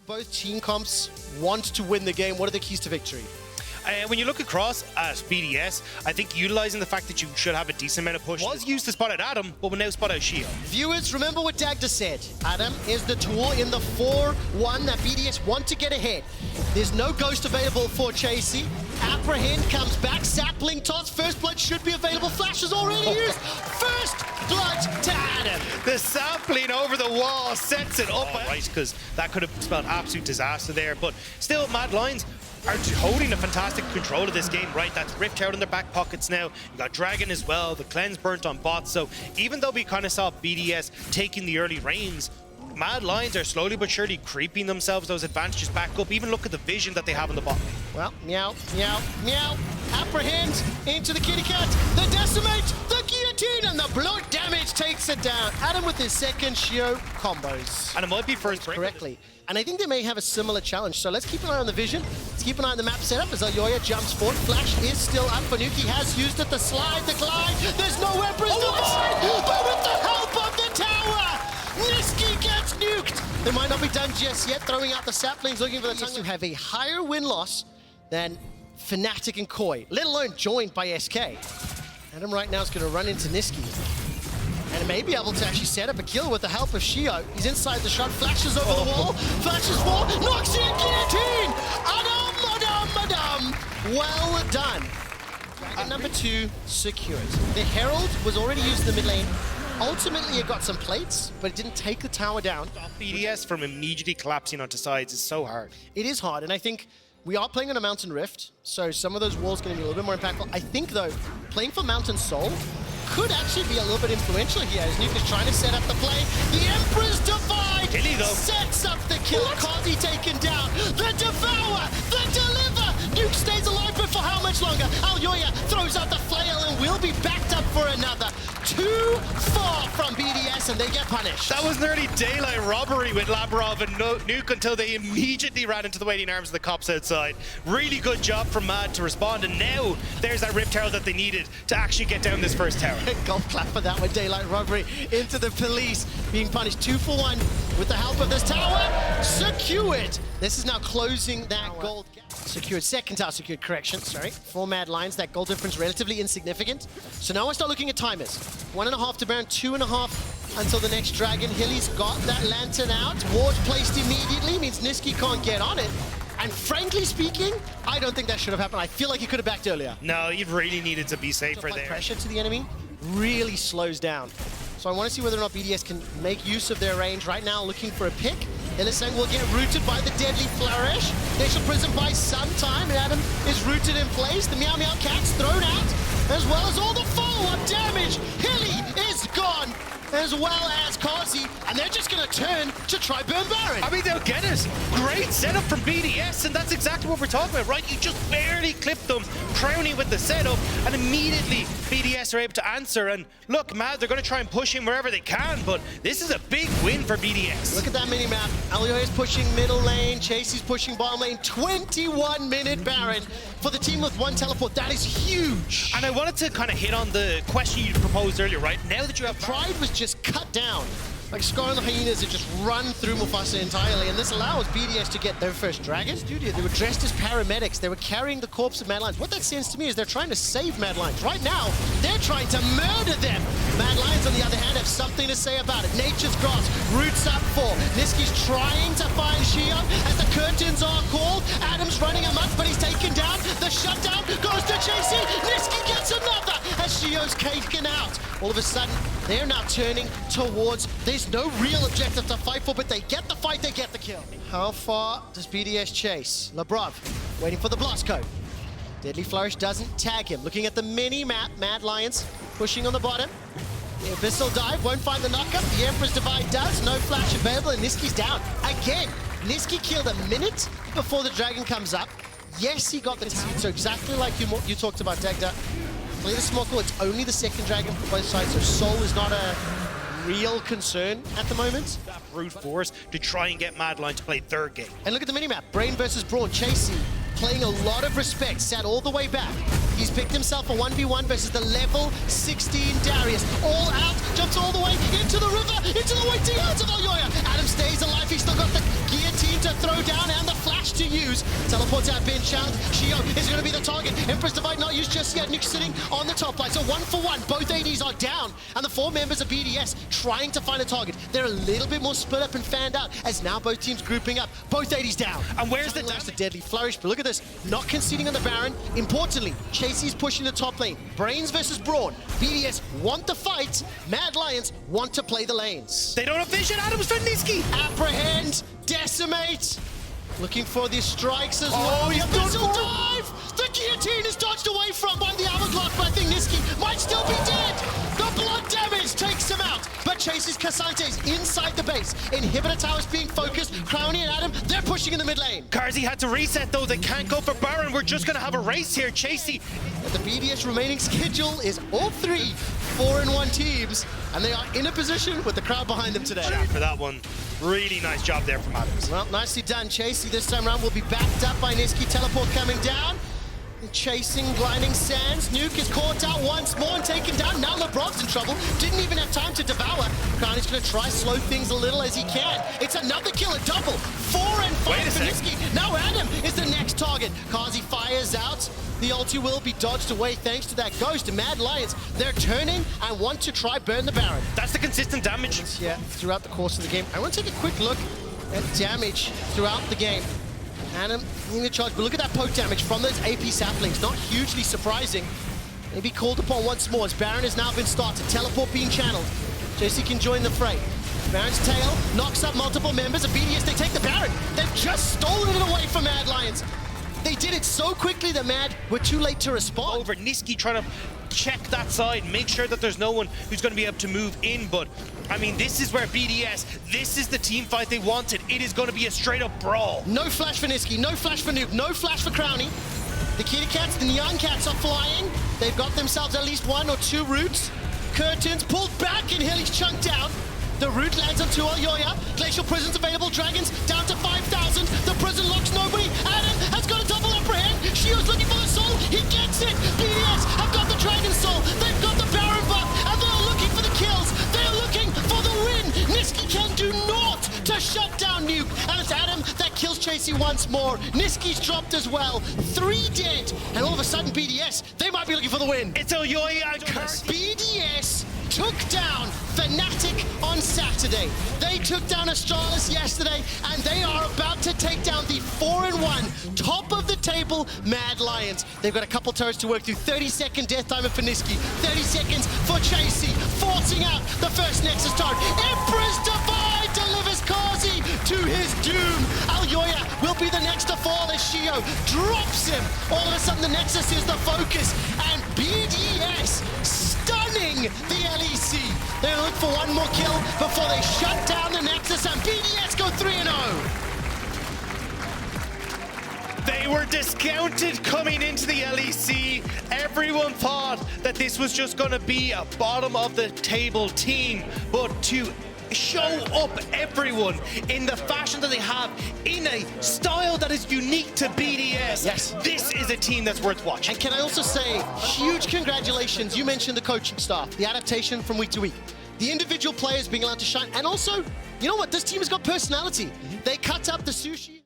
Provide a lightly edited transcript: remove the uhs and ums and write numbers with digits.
both team comps want to win the game, what are the keys to victory? When you look across at BDS, I think utilizing the fact that you should have a decent amount of push was used to spot out Adam, but will now spot out Sheo. Viewers, remember what Dagda said. Adam is the tool in the 4-1 that BDS want to get ahead. There's no ghost available for Chasy. Apprehend comes back, sapling toss, first blood should be available, flash is already used. First blood to Adam. The sapling over the wall sets it up, right, because that could have spelled absolute disaster there, but still, Mad Lions are holding a fantastic control of this game, right? That's ripped out in their back pockets now. You got Dragon as well, the cleanse burnt on bots, so even though we kind of saw BDS taking the early reins, Mad Lions are slowly but surely creeping themselves those advantages back up. Even look at the vision that they have on the bot lane. Well, meow, meow, meow. Apprehend into the kitty cat. The decimate, the guillotine, and the blood damage takes it down. Adam with his second Sheo combos. And it might be first break. Correctly. And I think they may have a similar challenge. So let's keep an eye on the vision. Let's keep an eye on the map setup as Elyoya jumps forward. Flash is still up. Nuqy has used it. The slide, the glide. There's no Empress divide. But with the help of the tower, Nisqy gets nuked. They might not be done just yet. Throwing out the saplings, looking for the tongue to have a higher win-loss than Fnatic and Koi, let alone joined by SK. Adam right now is going to run into Nisqy. And may be able to actually set up a kill with the help of Sheo. He's inside the shot, flashes over the wall, flashes forward, knocks in, guillotine! Adam! Well done. Dragon number 2 secured. The Herald was already used in the mid lane. Ultimately, it got some plates, but it didn't take the tower down. BDS from immediately collapsing onto sides is so hard. It is hard, and I think we are playing on a Mountain Rift, so some of those walls are going to be a little bit more impactful. I think, though, playing for Mountain Soul could actually be a little bit influential here as Nuke is trying to set up the play. The Emperor's Divide sets up the kill. Carzzy taken down. The Devour, the Deliver. Nuke stays alive, but for how much longer? Elyoya throws out the flail and will be backed up for another. Too far from BDS and they get punished. That was nearly daylight robbery with Labrov and Nuke until they immediately ran into the waiting arms of the cops outside. Really good job from Mad to respond, and now there's that Rift Tower that they needed to actually get down this first tower. Golf clap for that one, daylight robbery into the police being punished 2 for 1 with the help of this tower. Secured. This is now closing that gold gap. Secured, second tower secured, correction, sorry. 4 Mad Lions, that gold difference relatively insignificant. So now I start looking at timers. 1.5 to Baron, 2.5 until the next Dragon. Hilly's got that lantern out. Ward placed immediately, means Nisqy can't get on it. And frankly speaking, I don't think that should have happened. I feel like he could have backed earlier. No, you really needed to be safer there. Pressure to the enemy really slows down. So I want to see whether or not BDS can make use of their range. Right now, looking for a pick. Hylissang will get rooted by the deadly flourish. They shall prison by some time, and Adam is rooted in place. The Meow Meow Cat's thrown out, as well as all the follow-up damage. Hilly is gone, as well as Carzzy, and they're just going to turn to try burn Baron. I mean, they'll get it. Great setup from BDS, and that's exactly what we're talking about, right? You just barely clipped them, Crownie with the setup, and immediately BDS are able to answer. And look, Mad, they're going to try and push him wherever they can, but this is a big win for BDS. Look at that mini-map. Elyoya is pushing middle lane, Chasy's pushing bottom lane. 21-minute Baron for the team with 1 teleport. That is huge. And I wanted to kind of hit on the question you proposed earlier, right? Now that you have Pride was just cut down. Like Scar and the Hyenas had just run through Mufasa entirely, and this allows BDS to get their first Dragon. Studio, they were dressed as paramedics. They were carrying the corpse of Mad Lions. What that sends to me is they're trying to save Mad Lions. Right now, they're trying to murder them. Mad Lions, on the other hand, have something to say about it. Nature's Grasp, roots up 4. Nisqy's trying to find Sheo as the curtains are called. Adam's running amok, but he's taken down. The shutdown goes to Chasy. Nisqy gets another as Sheo's taken out. All of a sudden, they're now turning towards there's no real objective to fight for, but they get the fight, they get the kill. How far does BDS chase? Labrov waiting for the blast code. Deadly Flourish doesn't tag him. Looking at the mini-map, Mad Lions pushing on the bottom. The Abyssal Dive won't find the knockup. The Emperor's Divide does. No flash available, and Nisqy's down. Again, Nisqy killed a minute before the Dragon comes up. Yes, he got the seed, so exactly like you talked about, Dagda. Play the small call, it's only the second Dragon for both sides, so Soul is not a real concern at the moment. That brute force to try and get Mad Lions to play third game. And look at the minimap, Brain versus Brawn. Chasy playing a lot of respect, sat all the way back. He's picked himself a 1v1 versus the level 16 Darius. All out, jumps all the way into the river, into the waiting out of Elyoya. Adam stays alive, he's still got the guillotine to throw use. Teleports out, being challenged. Sheo is going to be the target. Empress Divide not used just yet. Nuke sitting on the top line. So 1 for 1. Both ADs are down. And the 4 members of BDS trying to find a target. They're a little bit more split up and fanned out as now both teams grouping up. Both ADs down. And where's the deadly flourish? But look at this. Not conceding on the Baron. Importantly, Chasy's pushing the top lane. Brains versus Brawn. BDS want the fight. Mad Lions want to play the lanes. They don't have vision. Adams for Nisqy. Apprehend. Decimate. Looking for the strikes as well. Oh, he's done missile for dive! The guillotine is dodged away from by the hourglass, but I think Nisqy might still be dead. The blood damage takes him out, but chases Ksante inside the base. Inhibitor towers being focused. Crownie and Adam, they're pushing in the mid lane. Carzzy had to reset though. They can't go for Baron. We're just gonna have a race here. Chasy. But the BDS remaining schedule is all 3 4-in-1 teams, and they are in a position with the crowd behind them today. For that one, really nice job there from Adams. Well, nicely done. Chasy this time around will be backed up by Nisqy. Teleport coming down. Chasing blinding sands. Nuke is caught out once more and taken down. Now Labrov's in trouble. Didn't even have time to devour. Crownie's going to try slow things a little as he can. It's another kill, a double. 4 and 5 for Nisqy. Now Adam is the next target. Carzzy fires out. The ulti will be dodged away thanks to that ghost. And Mad Lions, they're turning and want to try burn the Baron. That's the consistent damage. Yeah, throughout the course of the game. I want to take a quick look at damage throughout the game. Adam in the charge, but look at that poke damage from those AP saplings. Not hugely surprising. Maybe called upon once more as Baron has now been started. Teleport being channeled. Chasy can join the fray. Baron's tail knocks up multiple members of BDS. They take the Baron. They've just stolen it away from Mad Lions. They did it so quickly that Mad were too late to respond. Over Nisqy trying to check that side, make sure that there's no one who's going to be able to move in. But I mean, this is where BDS, this is the team fight they wanted. It is going to be a straight up brawl. No flash for Nisqy, no flash for Noob, no flash for Crownie. The kitty cats, the neon cats are flying. They've got themselves at least 1 or 2 roots. Curtains pulled back and Hilly's chunked out. The root lands onto Elyoya. Glacial prisons available. Dragons down to 5,000. The prison locks nobody. Adam has got a double apprehend. Sheo's looking for the soul. He gets it. BDS have got the dragon soul. They've got the Baron buff. And they're looking for the kills. They're looking for the win. Nisqy can do naught to shut down Nuke. And it's Adam that kills Chasy once more. Nisqy's dropped as well. 3 dead. And all of a sudden BDS, they might be looking for the win. It's Elyoya and Carzzy. BDS took down Fnatic on Saturday. They took down Astralis yesterday, and they are about to take down the 4-in-1 top of the table Mad Lions. They've got a couple turrets to work through. 30-second death timer for Nisqy. 30 seconds for Chasy, forcing out the first Nexus turret. Empress Divide delivers Carzzy to his doom. Elyoya will be the next to fall as Sheo drops him. All of a sudden, the Nexus is the focus, and BDS stunning the LEC. They look for one more kill before they shut down the Nexus, and BDS go 3-0. They were discounted coming into the LEC. Everyone thought that this was just going to be a bottom of the table team, but to show up everyone in the fashion that they have, in a style that is unique to BDS. Yes. This is a team that's worth watching. And can I also say, huge congratulations. You mentioned the coaching staff, the adaptation from week to week, the individual players being allowed to shine, and also, you know what? This team has got personality. They cut up the sushi.